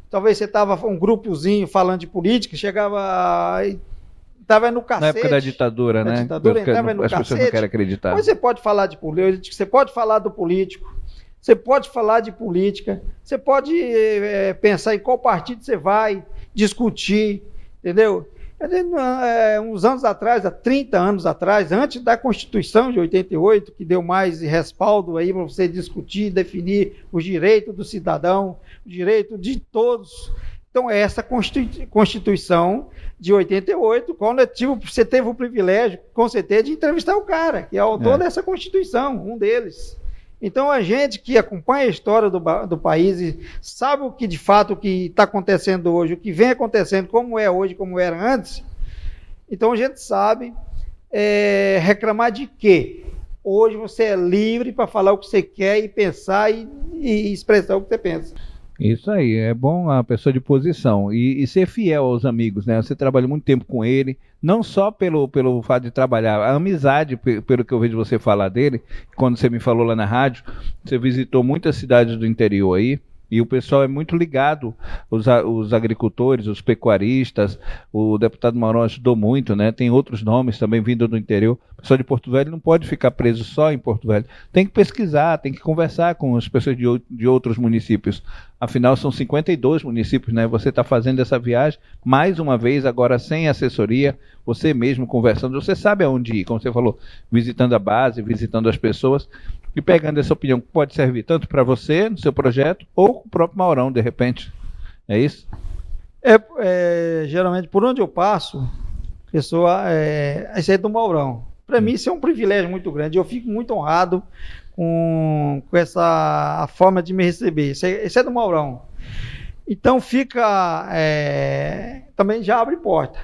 talvez você estava um grupozinho falando de política, chegava... Estava no cacete. Na época da ditadura, né? As pessoas não querem acreditar. Mas você pode falar de política, você pode falar do político, você pode falar de política, você pode pensar em qual partido você vai discutir, entendeu? Uns anos atrás, há 30 anos atrás, antes da Constituição de 88, que deu mais respaldo aí para você discutir, definir os direitos do cidadão, o direito de todos. Então, essa Constituição de 88, quando você teve o privilégio, com certeza, de entrevistar o cara, que é o autor dessa Constituição, um deles. Então, a gente que acompanha a história do país e sabe o que, de fato, o que está acontecendo hoje, o que vem acontecendo, como é hoje, como era antes, então a gente sabe reclamar de quê? Hoje você é livre para falar o que você quer e pensar e expressar o que você pensa. Isso aí, é bom a pessoa de posição e ser fiel aos amigos, né? Você trabalha muito tempo com ele, não só pelo fato de trabalhar, a amizade, pelo que eu vejo você falar dele, quando você me falou lá na rádio, você visitou muitas cidades do interior aí, e o pessoal é muito ligado, os agricultores, os pecuaristas, o deputado Maurão ajudou muito, né? Tem outros nomes também vindo do interior. O pessoal de Porto Velho não pode ficar preso só em Porto Velho. Tem que pesquisar, tem que conversar com as pessoas de outros municípios. Afinal, são 52 municípios, né? Você está fazendo essa viagem, mais uma vez, agora sem assessoria, você mesmo conversando, você sabe aonde ir, como você falou, visitando a base, visitando as pessoas, e pegando essa opinião que pode servir tanto para você, no seu projeto, ou o próprio Maurão, de repente. É isso? Geralmente, por onde eu passo, pessoa, isso é do Maurão. Para mim, isso é um privilégio muito grande. Eu fico muito honrado com essa forma de me receber. Isso é do Maurão. Então, também já abre porta.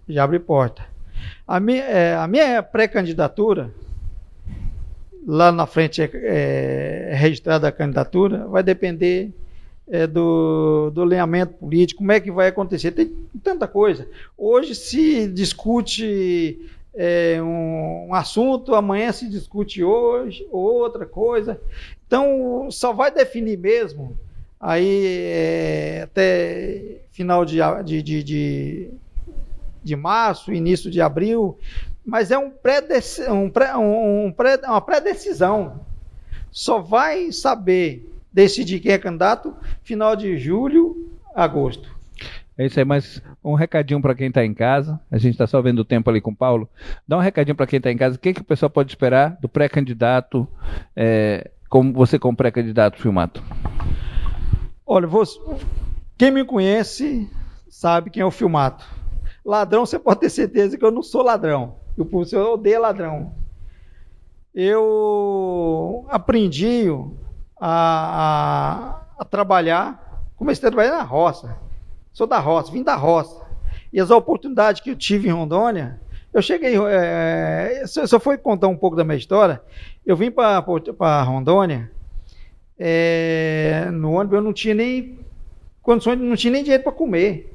Já abre porta. A minha pré-candidatura, lá na frente registrada a candidatura, vai depender do alinhamento político, como é que vai acontecer. Tem tanta coisa. Hoje se discute um assunto, amanhã se discute outra coisa. Então, só vai definir mesmo aí até final de março, início de abril, mas é uma pré-decisão. Só vai saber decidir quem é candidato final de julho, agosto. É isso aí, mas um recadinho para quem está em casa, a gente está só vendo o tempo ali com o Paulo, dá um recadinho para quem está em casa, o que o pessoal pode esperar do pré-candidato, como pré-candidato, Filmato? Olha, quem me conhece sabe quem é o Filmato. Ladrão, você pode ter certeza que eu não sou ladrão. Eu odeio ladrão. Eu aprendi a trabalhar, comecei a trabalhar na roça. Sou da roça, vim da roça. E as oportunidades que eu tive em Rondônia, eu cheguei... se eu for contar um pouco da minha história, eu vim para Rondônia, no ônibus eu não tinha nem condições, não tinha nem dinheiro para comer.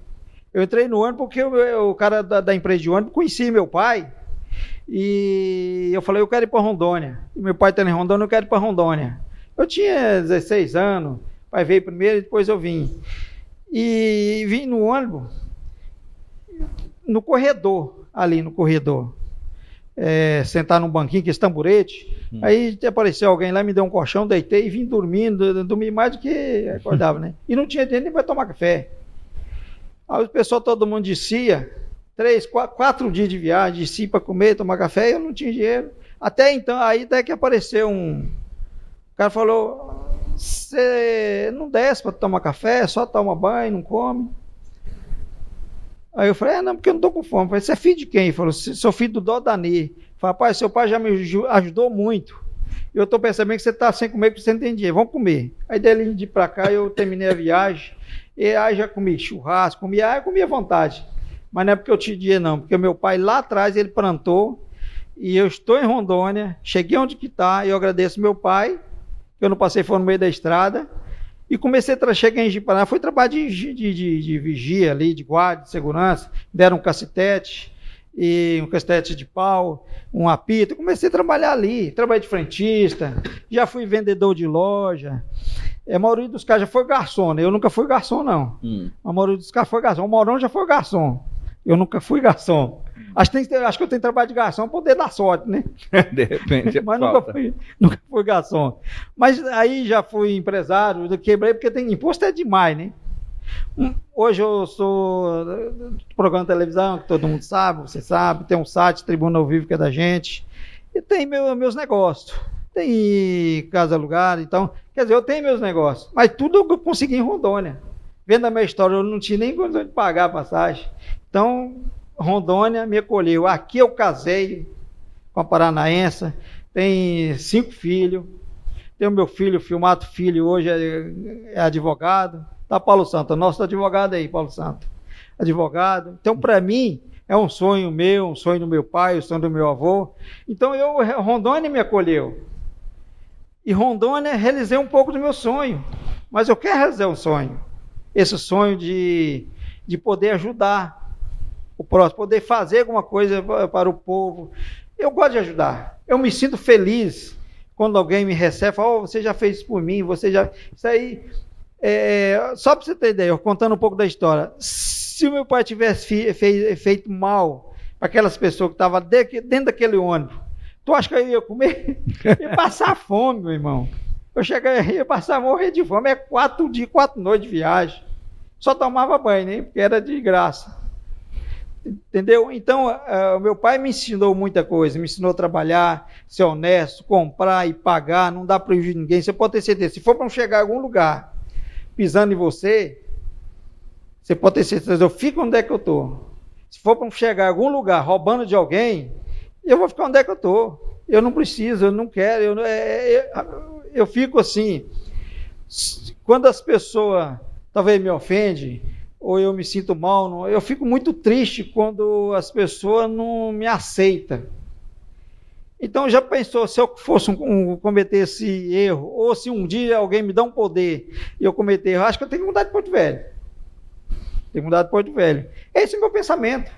Eu entrei no ônibus porque o cara da empresa de ônibus conhecia meu pai, e eu falei, eu quero ir para Rondônia. E meu pai está em Rondônia, eu quero ir para Rondônia. Eu tinha 16 anos, o pai veio primeiro e depois eu vim. E vim no ônibus, no corredor, sentar num banquinho, que é esse tamborete. Aí apareceu alguém lá, me deu um colchão, deitei e vim dormi mais do que acordava, né? E não tinha dinheiro nem para tomar café. Aí o pessoal, todo mundo descia, 4 dias de viagem, descia para comer, tomar café, e eu não tinha dinheiro. Até então, aí até que apareceu o cara falou, você não desce para tomar café, só toma banho, não come. Aí eu falei, não, porque eu não tô com fome. Eu falei, você é filho de quem? Ele falou, sou filho do Dodani. Eu falei, rapaz, seu pai já me ajudou muito. Eu tô percebendo que você tá sem comer porque você não tem dinheiro, vamos comer. Aí dele de ir para cá, eu terminei a viagem, e aí já comi churrasco, eu comia à vontade. Mas não é porque eu tinha dinheiro não, porque meu pai lá atrás, ele plantou, e eu estou em Rondônia, cheguei onde que tá, e eu agradeço meu pai, Eu não passei, foi no meio da estrada. E comecei a chegar em Ji-Paraná, fui trabalhar de vigia ali, de guarda, de segurança, deram um cacetete, e um cacetete de pau, um apito, comecei a trabalhar ali, trabalhei de frentista, já fui vendedor de loja, a maioria dos caras já foi garçom, né? Eu nunca fui garçom não, a maioria dos caras foi garçom, o Maurão já foi garçom, eu nunca fui garçom. Acho que eu tenho trabalho de garçom para poder dar sorte, né? De repente, mas nunca fui garçom. Mas aí já fui empresário, eu quebrei porque tem imposto é demais, né? Hoje eu sou do programa de televisão, que todo mundo sabe, você sabe, tem um site, Tribuna ao Vivo, que é da gente, e tem meus negócios. Tem casa alugada, então, quer dizer, eu tenho meus negócios, mas tudo eu consegui em Rondônia. Vendo a minha história, eu não tinha nem condição de pagar a passagem. Então, Rondônia me acolheu. Aqui eu casei com a paranaense, tem 5 filhos. Tem o meu filho, Filmato Filho, hoje é advogado. Tá, Paulo Santo, nosso advogado aí, Paulo Santo. Advogado. Então, para mim, é um sonho meu, um sonho do meu pai, um sonho do meu avô. Então, Rondônia me acolheu. E Rondônia, realizei um pouco do meu sonho. Mas eu quero realizar um sonho. Esse sonho de poder ajudar o próximo, poder fazer alguma coisa para o povo. Eu gosto de ajudar. Eu me sinto feliz quando alguém me recebe, fala, você já fez isso por mim, você já... Isso aí, só para você ter ideia, eu contando um pouco da história, se o meu pai tivesse feito mal para aquelas pessoas que estavam dentro daquele ônibus, tu acha que eu ia comer? Ia passar fome, meu irmão. Eu ia morrer de fome. É 4 dias, 4 noites de viagem. Só tomava banho, né? Porque era de graça. Entendeu? Então, o meu pai me ensinou muita coisa, me ensinou a trabalhar, ser honesto, comprar e pagar, não dar prejuízo a ninguém. Você pode ter certeza, se for para chegar a algum lugar pisando em você, você pode ter certeza, eu fico onde é que eu estou. Se for para chegar a algum lugar roubando de alguém, eu vou ficar onde é que eu estou. Eu não preciso, eu não quero, eu fico assim. Quando as pessoas talvez me ofendem, ou eu me sinto mal, eu fico muito triste quando as pessoas não me aceitam. Então, já pensou, se eu fosse cometer esse erro, ou se um dia alguém me dá um poder e eu cometer erro, acho que eu tenho que mudar de Porto Velho. Tenho que mudar de Porto Velho. Esse é o meu pensamento.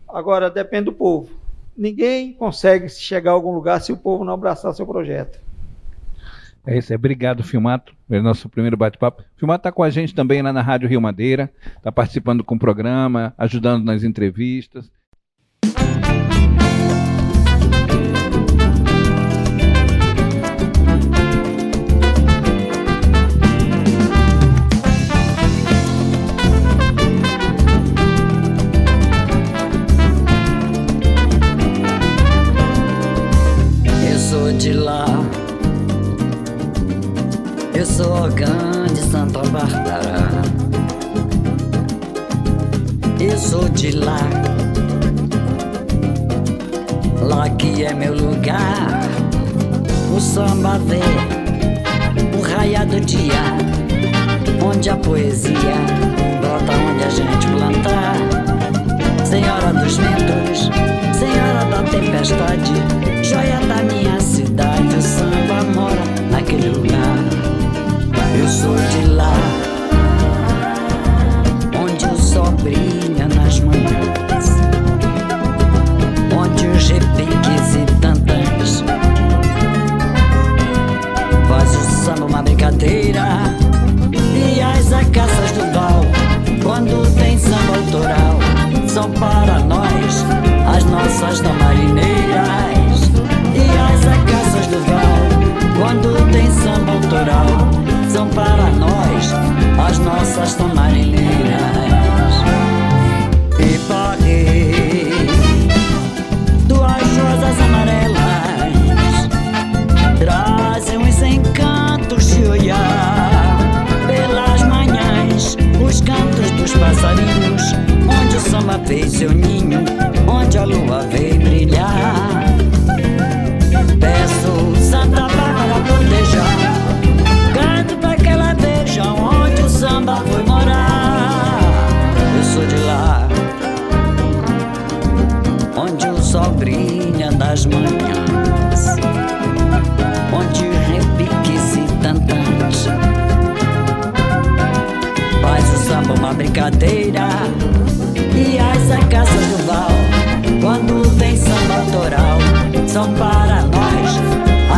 Agora, depende do povo. Ninguém consegue chegar a algum lugar se o povo não abraçar seu projeto. É isso aí. Obrigado, Filmato, pelo nosso primeiro bate-papo. Filmato está com a gente também lá na Rádio Rio Madeira, está participando com o programa, ajudando nas entrevistas. Eu sou de lá. Eu sou Ogã de Santa Bárbara. Eu sou de lá. Lá que é meu lugar. O samba vê o raiar do dia, onde a poesia brota onde a gente plantar. Senhora dos ventos, senhora da tempestade, joia da minha cidade, o samba mora naquele lugar. Eu sou de lá, onde o sol brilha nas manhãs, onde os repiques e tantas faz o samba uma brincadeira, e as acaças do val, quando tem samba autoral, são para nós as nossas tamarineiras. E as acaças do val, quando tem samba autoral, são para nós as nossas tamarineiras. E paguei 2 rosas amarelas, trazem os encantos de olhar pelas manhãs, os cantos dos passarinhos, onde o samba fez seu ninho, onde a lua veio brilhar. Peço Santa Bárbara protejar, canto pra que ela veja onde o samba foi morar. madeira. E as acaças do val, quando tem samba autoral, são para nós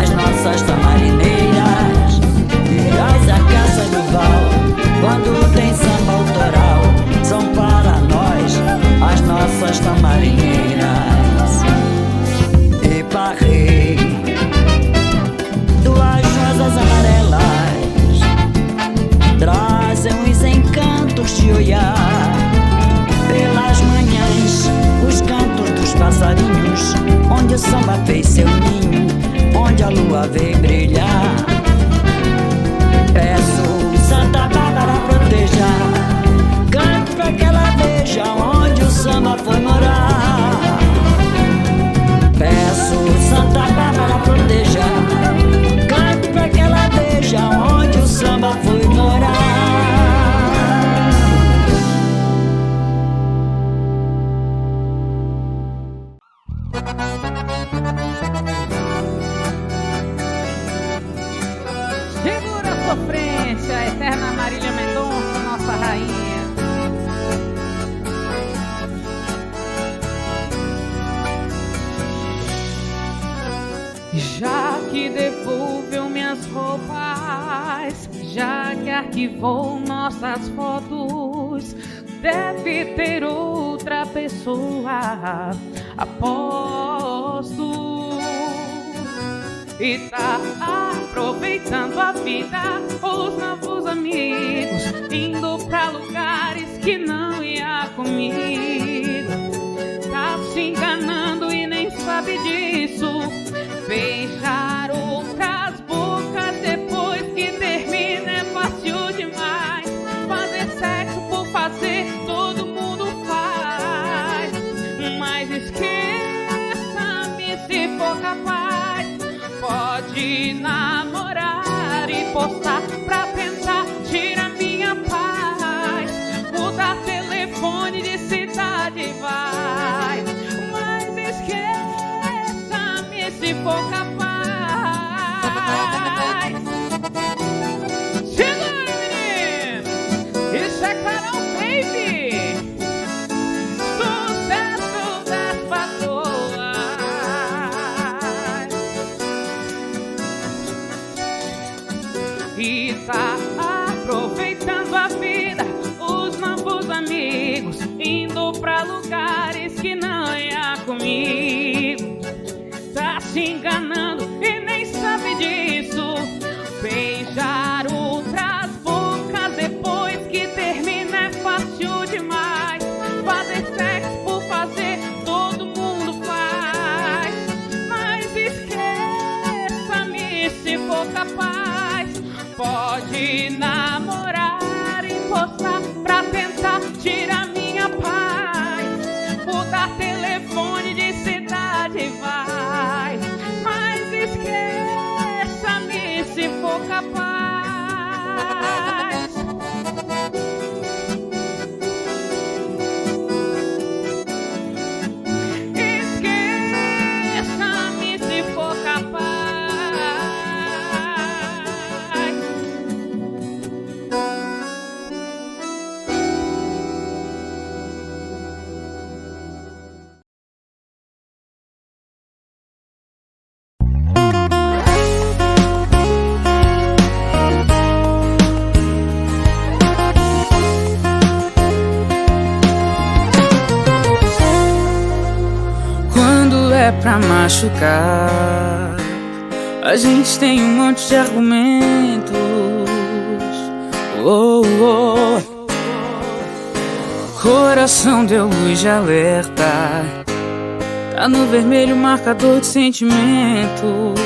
as nossas tamarineiras. E as acaças do val, quando tem samba autoral, são para nós as nossas tamarineiras. E parrei duas rosas amarelas, trazem os encantos de olhar. Pelas manhãs, os cantos dos passarinhos, onde o samba fez seu ninho, onde a lua veio brilhar. Peço Santa Bárbara proteja, canto pra que ela veja onde o samba foi morar. Peço Santa Bárbara proteja, canto pra que ela veja onde o samba foi morar. Segura a sofrência, a eterna Marília Mendonça, nossa rainha. Já que devolveu minhas roupas, já que arquivou nossas fotos, deve ter outra pessoa, aposto. E tá aproveitando a vida, os novos amigos, indo pra lugares que não ia comigo. Tá se enganando e nem sabe disso. Beijar outras bocas depois que termina é fácil demais. Fazer sexo por fazer, todo mundo faz. Mas esqueça-me se for capaz. Pode namorar e postar pra tentar tirar minha paz. Mudar telefone de cidade vai. Mas esqueça-me se for capaz. Segura, menino! Isso é Carol Baby! Sucesso das patroas. E tá aproveitando a vida, os novos amigos, indo pra lugares que não ia comigo. Tá se enganando e nem sabe disso. Beijar outras bocas depois que termina é fácil demais. Fazer sexo por fazer, todo mundo faz. Mas esqueça-me se for capaz. Pode namorar e postar pra tentar tirar minha paz. Mudar telefone de cidade vai. Mas esqueça-me se for capaz. Esqueça-me se for capaz. Pra machucar, a gente tem um monte de argumentos. Oh, oh. Coração deu luz de alerta, tá no vermelho marcador de sentimentos.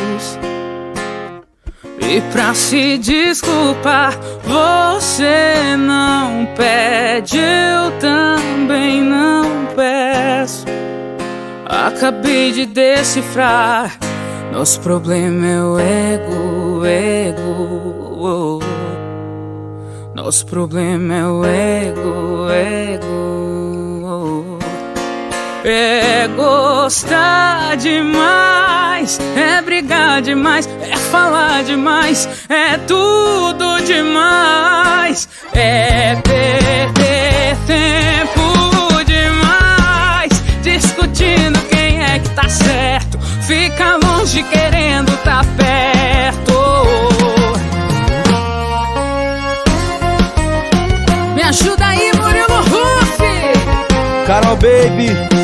E pra se desculpar, você não pede, eu também não peço. Acabei de decifrar, nosso problema é o ego, ego. Nosso problema é o ego, ego. É gostar demais, é brigar demais, é falar demais, é tudo demais. É perder baby.